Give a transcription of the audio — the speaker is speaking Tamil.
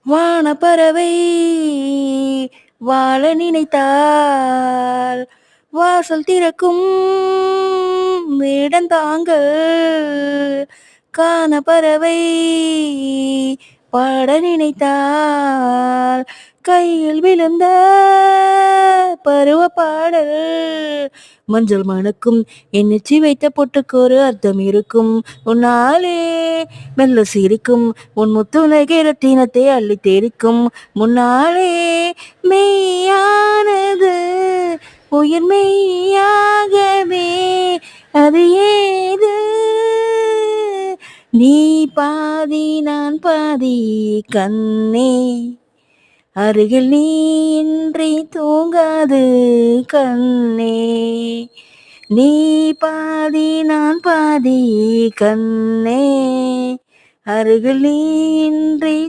வானப்பறவை வாழ நினைத்தால் வாசல் திறக்கும் வேடந்தாங்கள். கானப்பறவை பாட நினைத்தால் கையில் விழுந்த பருவ பாடல். மஞ்சள் மணக்கும் எண்ணெச்சி வைத்த பொட்டுக்கு ஒரு அர்த்தம் இருக்கும். உன்னாலே மெல்ல சிரிக்கும் உன் முத்துணகை ரத்தினத்தை அள்ளி தெரிக்கும். முன்னாலே மெய்யானது உயிர் மெய்யாகவே அது ஏது. நீ பாதி நான் பாதி கண்ணே, அருகில் நீ இன்றி தூங்காது கண்ணே. நீ பாதி நான் பாதி கண்ணே, அருகில் நீ இன்றி